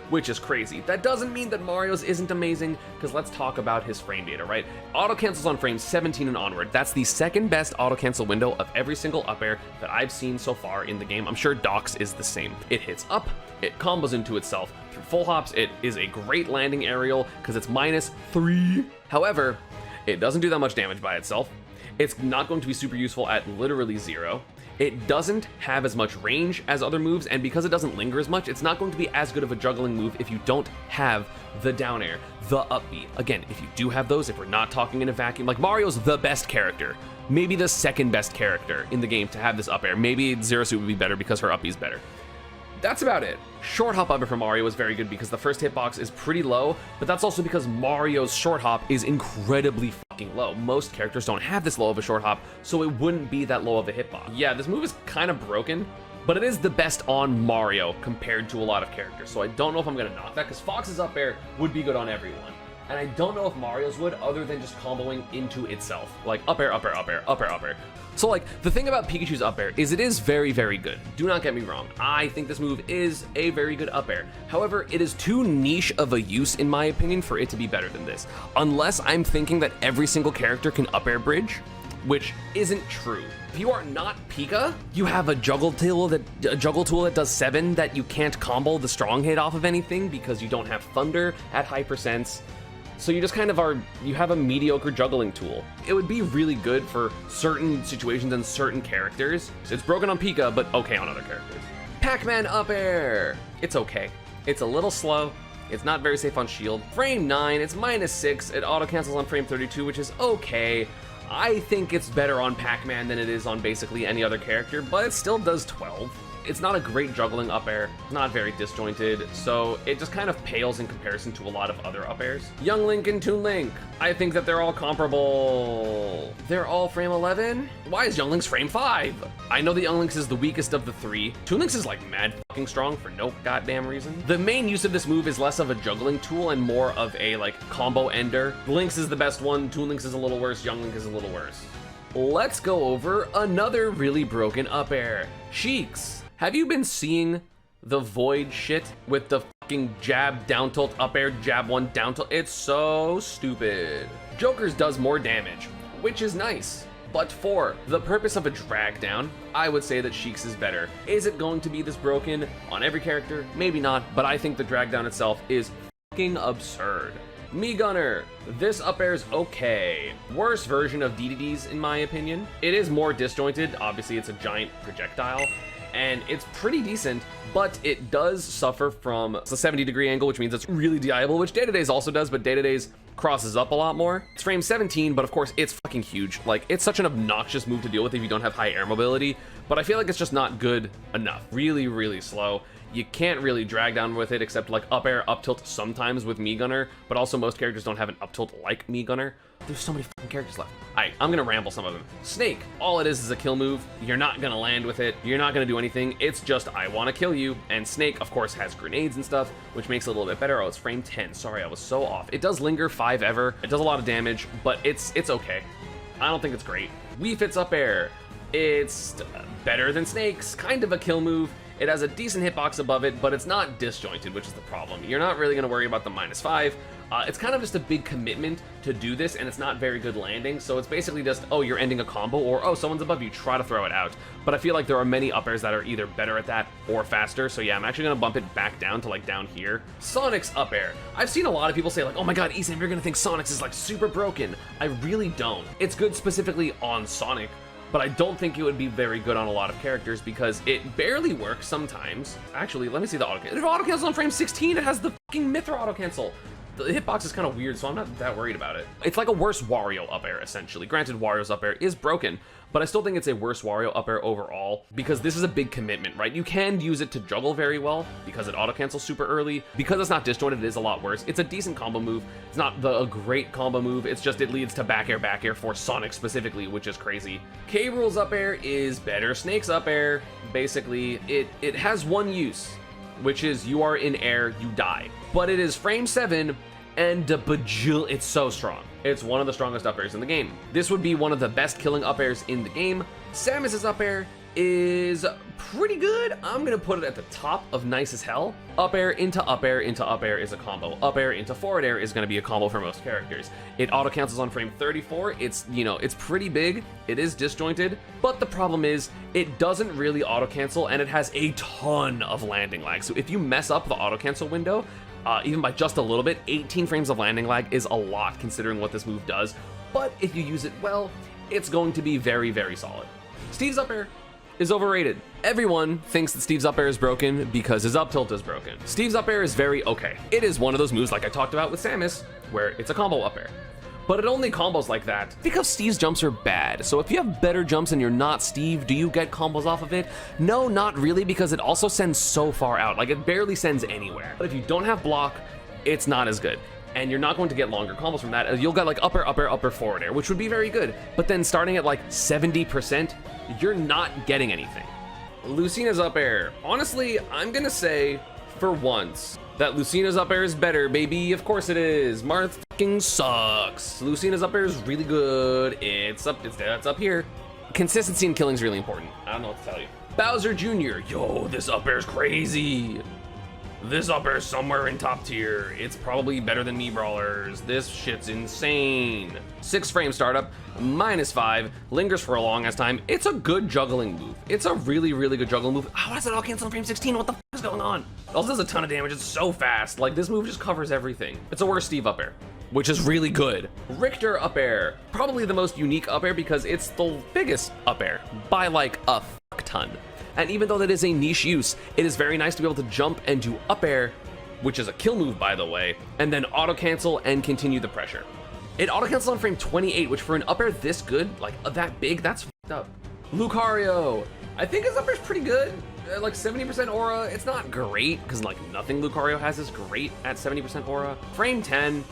which is crazy. That doesn't mean that Mario's isn't amazing, because let's talk about his frame data, right? Auto cancels on frame 17 and onward. That's the second best auto cancel window of every single up air that I've seen so far in the game. I'm sure Doc's is the same. It hits up, it combos into itself through full hops. It is a great landing aerial because it's -3. However, it doesn't do that much damage by itself. It's not going to be super useful at literally 0. It doesn't have as much range as other moves, and because it doesn't linger as much, it's not going to be as good of a juggling move if you don't have the down air, the up B. Again, if you do have those, if we're not talking in a vacuum, like Mario's the best character, maybe the second best character in the game to have this up air. Maybe Zero Suit would be better because her up B is better. That's about it. Short hop up air for Mario is very good because the first hitbox is pretty low, but that's also because Mario's short hop is incredibly fucking low. Most characters don't have this low of a short hop, so it wouldn't be that low of a hitbox. Yeah, this move is kind of broken, but it is the best on Mario compared to a lot of characters, so I don't know if I'm gonna knock that, because Fox's up air would be good on everyone. And I don't know if Mario's would, other than just comboing into itself. Like up air, up air, up air, up air, up air. So like, the thing about Pikachu's up air is it is very, very good. Do not get me wrong. I think this move is a very good up air. However, it is too niche of a use, in my opinion, for it to be better than this. Unless I'm thinking that every single character can up air bridge, which isn't true. If you are not Pika, you have a juggle tool that does 7 that you can't combo the strong hit off of anything because you don't have Thunder at high percents. So you just kind of you have a mediocre juggling tool. It would be really good for certain situations and certain characters. It's broken on Pika, but okay on other characters. Pac-Man up air. It's okay. It's a little slow. It's not very safe on shield. Frame 9, it's -6. It auto cancels on frame 32, which is okay. I think it's better on Pac-Man than it is on basically any other character, but it still does 12. It's not a great juggling up air, not very disjointed, so it just kind of pales in comparison to a lot of other up airs. Young Link and Toon Link, I think that they're all comparable. They're all frame 11? Why is Young Link's frame 5? I know that Young Link's is the weakest of the 3. Toon Link's is like mad fucking strong for no goddamn reason. The main use of this move is less of a juggling tool and more of a like combo ender. Link's is the best one, Toon Link's is a little worse, Young Link is a little worse. Let's go over another really broken up air, Sheik's. Have you been seeing the Void shit with the fucking jab down tilt up air, jab 1 down tilt? It's so stupid. Joker's does more damage, which is nice. But for the purpose of a drag down, I would say that Sheik's is better. Is it going to be this broken on every character? Maybe not, but I think the drag down itself is fucking absurd. Me Gunner, this up air's okay. Worst version of DDD's in my opinion. It is more disjointed, obviously it's a giant projectile, and it's pretty decent, but it does suffer from a 70-degree angle, which means it's really DIable, which Day-to-Days also does, but Day-to-Days crosses up a lot more. It's frame 17, but of course it's fucking huge. Like, it's such an obnoxious move to deal with if you don't have high air mobility, but I feel like it's just not good enough. Really, really slow. You can't really drag down with it except like up air, up tilt sometimes with Me Gunner, but also most characters don't have an up tilt like Me Gunner. There's so many fucking characters left. Alright, I'm gonna ramble some of them. Snake, all it is a kill move. You're not gonna land with it. You're not gonna do anything. It's just, I wanna kill you. And Snake, of course, has grenades and stuff, which makes it a little bit better. Oh, it's frame 10. Sorry, I was so off. It does linger 5 ever. It does a lot of damage, but it's okay. I don't think it's great. Wii Fits up air. It's better than Snake's, kind of a kill move. It has a decent hitbox above it, but it's not disjointed, which is the problem. You're not really going to worry about the -5. It's kind of just a big commitment to do this, and it's not very good landing, so it's basically just, oh, you're ending a combo, or oh, someone's above you, try to throw it out. But I feel like there are many up airs that are either better at that or faster, so yeah, I'm actually going to bump it back down to like down here. Sonic's up air. I've seen a lot of people say like, oh my god, ESAM, you're going to think Sonic's is like super broken. I really don't. It's good specifically on Sonic, but I don't think it would be very good on a lot of characters because it barely works sometimes. Actually, let me see the auto cancel. It auto cancels on frame 16. It has the fucking Mithra auto cancel. The hitbox is kind of weird, so I'm not that worried about it. It's like a worse Wario up air, essentially. Granted, Wario's up air is broken, but I still think it's a worse Wario up air overall because this is a big commitment, right? You can use it to juggle very well because it auto cancels super early. Because it's not disjointed, it is a lot worse. It's a decent combo move. It's not a great combo move. It's just it leads to back air for Sonic specifically, which is crazy. K. Rool's up air is better. Snake's up air, basically, it has one use, which is you are in air, you die. But it is frame 7 and it's so strong. It's one of the strongest up airs in the game. This would be one of the best killing up airs in the game. Samus's up air is pretty good. I'm gonna put it at the top of nice as hell. Up air into up air into up air is a combo. Up air into forward air is gonna be a combo for most characters. It auto cancels on frame 34. It's, you know, it's pretty big. It is disjointed, but the problem is it doesn't really auto cancel and it has a ton of landing lag. So if you mess up the auto cancel window, even by just a little bit, 18 frames of landing lag is a lot considering what this move does. But if you use it well, it's going to be very, very solid. Steve's up air is overrated. Everyone thinks that Steve's up air is broken because his up tilt is broken. Steve's up air is very okay. It is one of those moves like I talked about with Samus, where it's a combo up air. But it only combos like that because Steve's jumps are bad. So if you have better jumps and you're not Steve, do you get combos off of it? No, not really, because it also sends so far out. Like, it barely sends anywhere. But if you don't have block, it's not as good. And you're not going to get longer combos from that. You'll get like up air, up air, up air, forward air, which would be very good. But then starting at like 70%, you're not getting anything. Lucina's up air. Honestly, I'm gonna say, for once, that Lucina's up air is better, baby. Of course it is. Marth fucking sucks. Lucina's up air is really good. It's up here. Consistency in killing is really important. I don't know what to tell you. Bowser Jr. Yo, this up air is crazy. This up air is somewhere in top tier. It's probably better than Mii Brawlers. This shit's insane. 6 frame startup, -5, lingers for a long ass time. It's a good juggling move. It's a really, really good juggling move. How does it all cancel on frame 16? What the f is going on? It also does a ton of damage. It's so fast. Like, this move just covers everything. It's a worse Steve up air, which is really good. Richter up air, probably the most unique up air because it's the biggest up air by like a fuck ton. And even though that is a niche use, it is very nice to be able to jump and do up air, which is a kill move, by the way, and then auto cancel and continue the pressure. It auto cancels on frame 28, which for an up air this good, like that big, that's fucked up. Lucario, I think his up air is pretty good. Like 70% aura, it's not great, because like nothing Lucario has is great at 70% aura. Frame 10,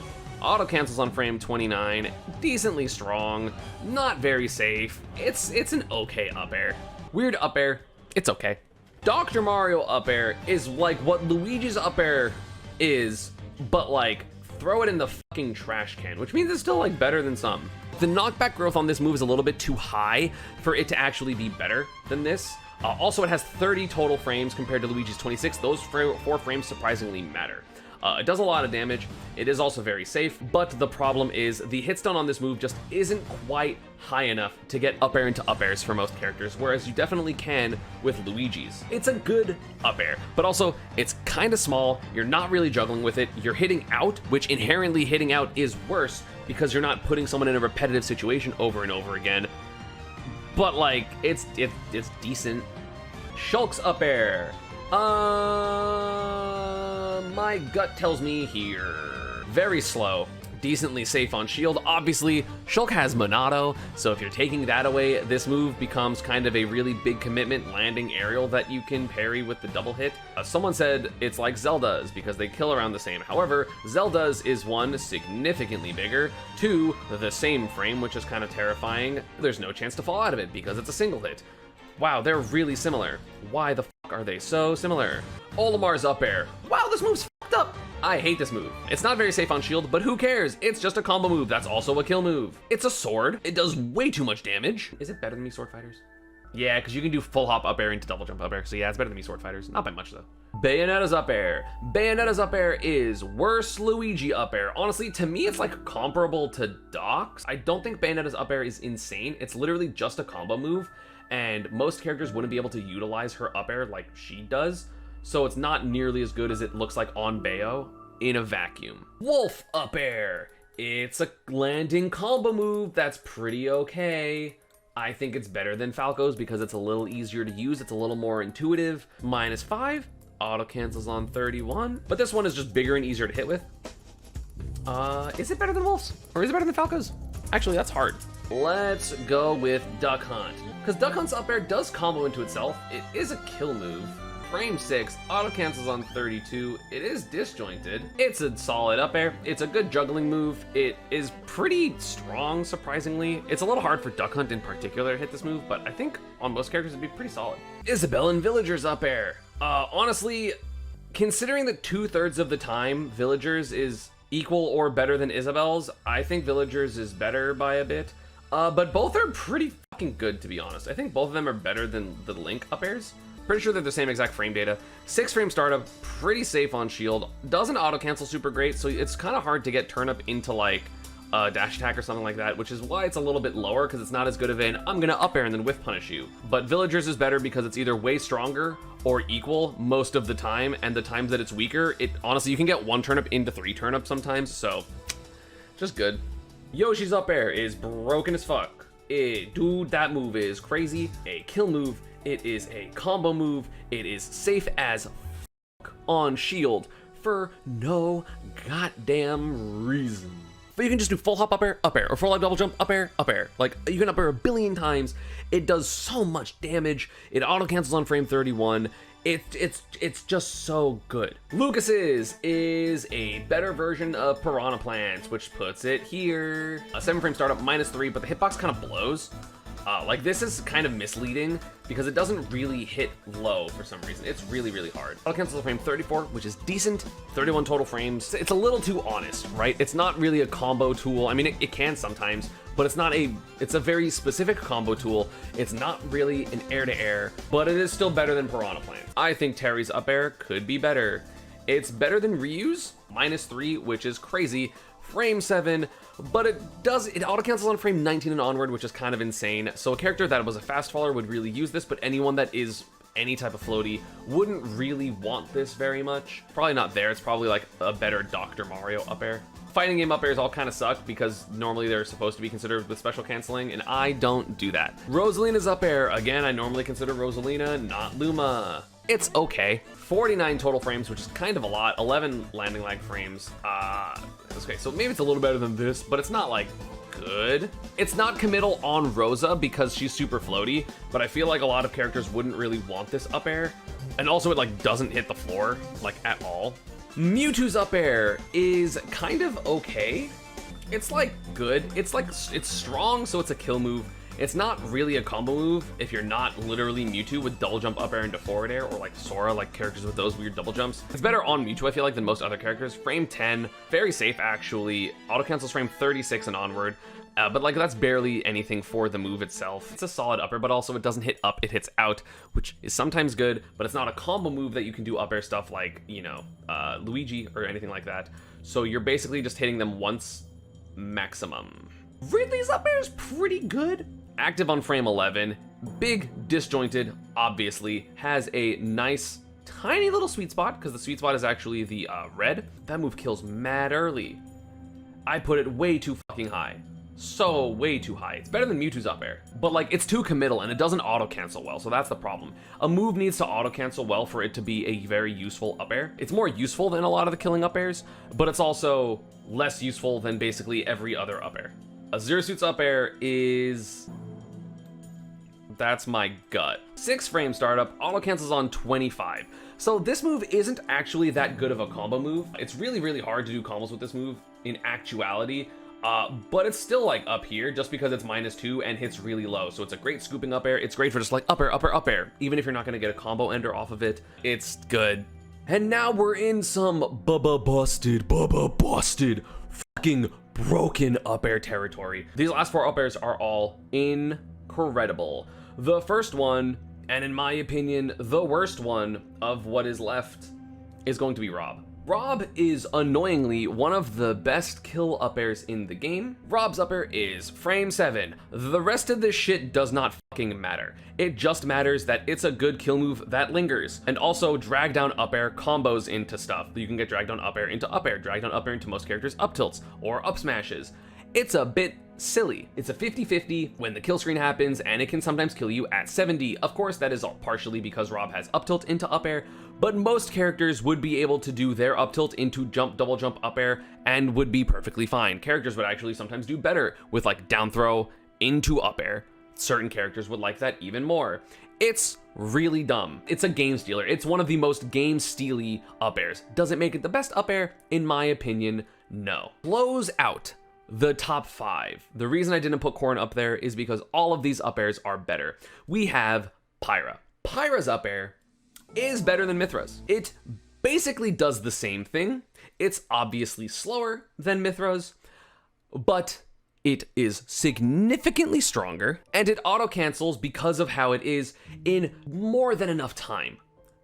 auto cancels on frame 29, decently strong, not very safe. It's an okay up air. Weird up air. It's okay. Dr. Mario up air is like what Luigi's up air is, but like throw it in the fucking trash can, which means it's still like better than some. The knockback growth on this move is a little bit too high for it to actually be better than this. Also, it has 30 total frames compared to Luigi's 26. Those 4 frames surprisingly matter. It does a lot of damage. It is also very safe, but the problem is the hit stun on this move just isn't quite high enough to get up air into up airs for most characters, whereas you definitely can with Luigi's. It's a good up air, but also it's kind of small. You're not really juggling with it. You're hitting out, which inherently hitting out is worse because you're not putting someone in a repetitive situation over and over again. But like, it's decent. Shulk's up air. My gut tells me here. Very slow, decently safe on shield. Obviously, Shulk has Monado, so if you're taking that away, this move becomes kind of a really big commitment landing aerial that you can parry with the double hit. Someone said it's like Zelda's because they kill around the same. However, Zelda's is one, significantly bigger, two, the same frame, which is kind of terrifying. There's no chance to fall out of it because it's a single hit. Wow, they're really similar. Why the fuck are they so similar? Olimar's up air. Wow, this move's fucked up. I hate this move. It's not very safe on shield, but who cares? It's just a combo move. That's also a kill move. It's a sword. It does way too much damage. Is it better than me sword fighters? Yeah, because you can do full hop up air into double jump up air. So yeah, it's better than me sword fighters. Not by much though. Bayonetta's up air. Bayonetta's up air is worse Luigi up air. Honestly, to me, it's like comparable to Doc's. I don't think Bayonetta's up air is insane. It's literally just a combo move, and most characters wouldn't be able to utilize her up air like she does. So it's not nearly as good as it looks like on Bayo in a vacuum. Wolf up air. It's a landing combo move that's pretty okay. I think it's better than Falco's because it's a little easier to use. It's a little more intuitive. -5, auto cancels on 31. But this one is just bigger and easier to hit with. Is it better than Wolf's? Or is it better than Falco's? Actually, that's hard. Let's go with Duck Hunt. Because Duck Hunt's up air does combo into itself. It is a kill move. Frame 6, auto cancels on 32. It is disjointed. It's a solid up air. It's a good juggling move. It is pretty strong, surprisingly. It's a little hard for Duck Hunt in particular to hit this move, but I think on most characters it'd be pretty solid. Isabelle and Villagers up air. Honestly, considering that 2/3 of the time Villagers is equal or better than Isabelle's, I think Villagers is better by a bit. But both are pretty fucking good, to be honest. I think both of them are better than the Link up airs. Pretty sure they're the same exact frame data. 6 frame startup, pretty safe on shield. Doesn't auto cancel super great, so it's kind of hard to get turn up into like a dash attack or something like that, which is why it's a little bit lower, because it's not as good of an I'm gonna up air and then whiff punish you. But Villagers is better because it's either way stronger or equal most of the time, and the times that it's weaker, it honestly, you can get 1 turnip into 3 turnips sometimes, so just good. Yoshi's up air is broken as fuck. Dude, that move is crazy. A kill move. It is a combo move. It is safe as fuck on shield for no goddamn reason. But you can just do full hop up air, or full hop double jump, up air, up air. Like, you can up air 1 billion times. It does so much damage. It auto cancels on frame 31. It's just so good. Lucas's is a better version of Piranha Plants, which puts it here. A 7 frame startup, -3, but the hitbox kind of blows. Like, this is kind of misleading because it doesn't really hit low for some reason. It's really, really hard. Auto cancels on frame 34, which is decent. 31 total frames. It's a little too honest, right? It's not really a combo tool. I mean, it can sometimes, but it's a very specific combo tool. It's not really an air-to-air, but it is still better than Piranha Plant. I think Terry's up air could be better. It's better than Ryu's, -3, which is crazy. Frame 7, but it auto cancels on frame 19 and onward, which is kind of insane. So a character that was a fast faller would really use this, but anyone that is any type of floaty wouldn't really want this very much. Probably not there. It's probably like a better Dr. Mario up air. Fighting game up airs all kind of suck because normally they're supposed to be considered with special canceling, and I don't do that. Rosalina's up air. Again, I normally consider Rosalina, not Luma. It's okay. 49 total frames, which is kind of a lot. 11 landing lag frames. Okay, so maybe it's a little better than this, but it's not like good. It's not committal on Rosa because she's super floaty, but I feel like a lot of characters wouldn't really want this up air. And also it like doesn't hit the floor like at all. Mewtwo's up air is kind of okay. It's like good. It's strong, so it's a kill move. It's not really a combo move if you're not literally Mewtwo with double jump up air into forward air, or like Sora, like characters with those weird double jumps. It's better on Mewtwo, I feel like, than most other characters. Frame 10, very safe actually. Auto cancels frame 36 and onward. But like that's barely anything for the move itself. It's a solid upper, but also it doesn't hit up, it hits out, which is sometimes good, but it's not a combo move that you can do up air stuff like, you know, Luigi or anything like that. So you're basically just hitting them once maximum. Ridley's up air is pretty good. Active on frame 11, big, disjointed, obviously, has a nice, tiny little sweet spot, because the sweet spot is actually the red. That move kills mad early. I put it way too fucking high. So way too high. It's better than Mewtwo's up air, but like it's too committal and it doesn't auto cancel well, so that's the problem. A move needs to auto cancel well for it to be a very useful up air. It's more useful than a lot of the killing up airs, but it's also less useful than basically every other up air. A Zero Suit's up air is... that's my gut. 6 frame startup, auto cancels on 25. So this move isn't actually that good of a combo move. It's really, really hard to do combos with this move in actuality. But it's still like up here just because it's -2 and hits really low. So it's a great scooping up air. It's great for just like up air, up air, up air. Even if you're not going to get a combo ender off of it, it's good. And now we're in some busted, fucking broken up air territory. These last 4 up airs are all incredible. The first one, and in my opinion, the worst one of what is left, is going to be Rob. Rob is annoyingly one of the best kill up airs in the game. Rob's up air is frame 7. The rest of this shit does not fucking matter. It just matters that it's a good kill move that lingers. And also drag down up air combos into stuff. You can get drag down up air into up air, drag down up air into most characters' up tilts or up smashes. It's a bit silly. It's a 50-50 when the kill screen happens, and it can sometimes kill you at 70. Of course, that is partially because Rob has up tilt into up air, but most characters would be able to do their up tilt into jump, double jump up air, and would be perfectly fine. Characters would actually sometimes do better with like down throw into up air. Certain characters would like that even more. It's really dumb. It's a game stealer. It's one of the most game steely up airs. Does it make it the best up air? In my opinion, no. Blows out the top 5. The reason I didn't put Corrin up there is because all of these up airs are better. We have Pyra. Pyra's up air is better than Mythra's. It basically does the same thing. It's obviously slower than Mythra's, but it is significantly stronger, and it auto cancels because of how it is in more than enough time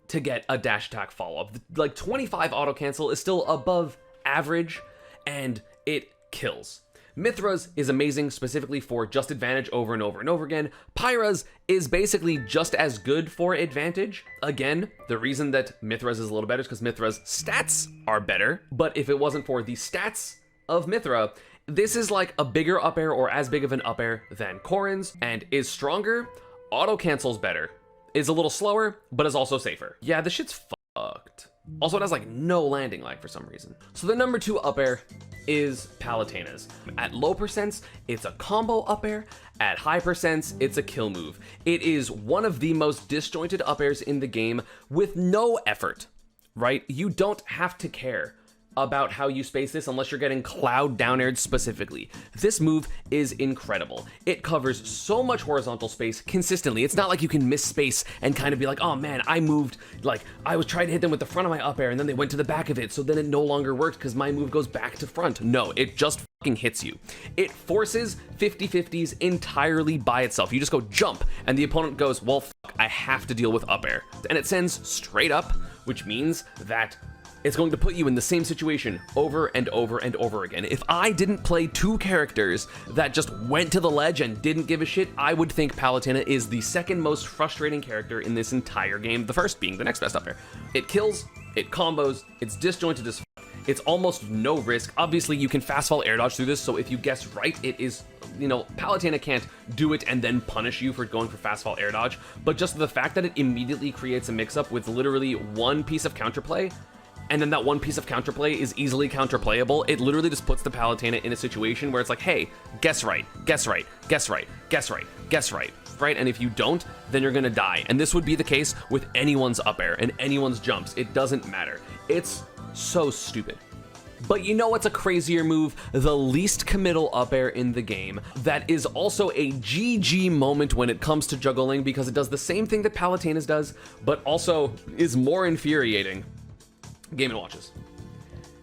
to get a dash attack follow-up. Like 25 auto cancel is still above average, and it kills. Mythra's is amazing specifically for just advantage over and over and over again. Pyra's is basically just as good for advantage. Again, the reason that Mythra's is a little better is because Mythra's stats are better, but if it wasn't for the stats of Mythra, this is like a bigger up air or as big of an up air than Corrin's, and is stronger, auto cancels better, is a little slower, but is also safer. Yeah, this shit's fucked. Also, it has like no landing lag for some reason. So the number 2 up air is Palutena's. At low percents, it's a combo up air. At high percents, it's a kill move. It is one of the most disjointed up airs in the game with no effort, right? You don't have to care about how you space this unless you're getting cloud down aired specifically. This move is incredible. It covers so much horizontal space consistently. It's not like you can miss space and kind of be like, oh man, I moved, like I was trying to hit them with the front of my up air and then they went to the back of it, so then it no longer worked because my move goes back to front. No, it just fucking hits you. It forces 50-50s entirely by itself. You just go jump and the opponent goes, well, fuck, I have to deal with up air. And it sends straight up, which means that it's going to put you in the same situation over and over and over again. If I didn't play 2 characters that just went to the ledge and didn't give a shit, I would think Palutena is the second most frustrating character in this entire game, the first being the next best up there. It kills, it combos, it's disjointed as fuck. It's almost no risk. Obviously, you can fast fall air dodge through this, so if you guess right, it is, you know, Palutena can't do it and then punish you for going for fast fall air dodge, but just the fact that it immediately creates a mix-up with literally one piece of counterplay, and then that one piece of counterplay is easily counterplayable, it literally just puts the Palutena in a situation where it's like, hey, guess right, guess right, guess right, guess right, guess right, right? And if you don't, then you're gonna die. And this would be the case with anyone's up air and anyone's jumps. It doesn't matter. It's so stupid. But you know what's a crazier move? The least committal up air in the game. That is also a GG moment when it comes to juggling because it does the same thing that Palutena's does, but also is more infuriating. Game & Watch's.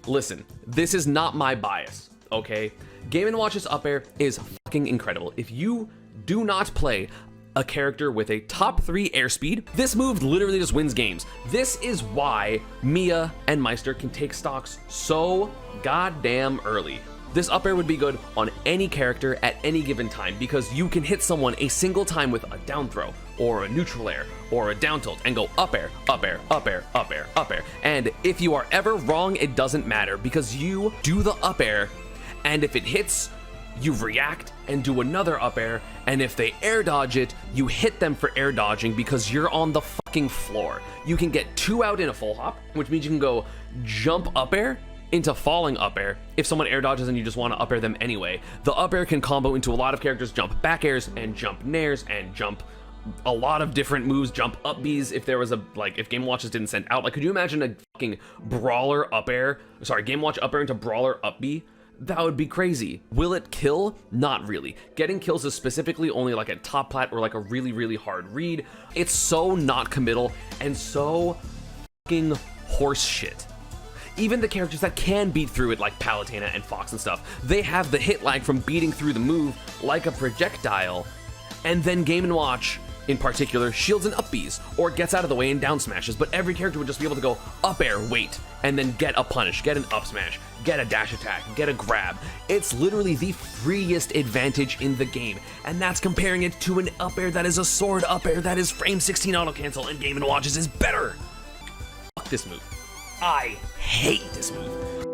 Listen, this is not my bias, okay? Game & Watch's up air is fucking incredible. If you do not play a character with a top 3 airspeed, this move literally just wins games. This is why Mia and Meister can take stocks so goddamn early. This up air would be good on any character at any given time because you can hit someone a single time with a down throw or a neutral air or a down tilt and go up air, up air, up air, up air, up air. And if you are ever wrong, it doesn't matter because you do the up air, and if it hits, you react and do another up air, and if they air dodge it, you hit them for air dodging because you're on the fucking floor. You can get 2 out in a full hop, which means you can go jump up air into falling up air if someone air dodges and you just want to up air them anyway. The up air can combo into a lot of characters, jump back airs and jump nairs and jump a lot of different moves, jump up Bs if there was a, like, if Game Watches didn't send out. Like, could you imagine a fucking brawler up air, sorry, Game Watch up air into brawler up B? That would be crazy. Will it kill? Not really. Getting kills is specifically only like a top plat or like a really, really hard read. It's so not committal and so fucking horse shit. Even the characters that can beat through it, like Palutena and Fox and stuff, they have the hit lag from beating through the move like a projectile, and then Game & Watch in particular shields and up Bs or gets out of the way and down smashes, but every character would just be able to go up air, wait, and then get a punish, get an up smash, get a dash attack, get a grab. It's literally the freest advantage in the game, and that's comparing it to an up air that is a sword up air that is frame 16 auto cancel, and Game & Watches is better. Fuck this move. I hate this move.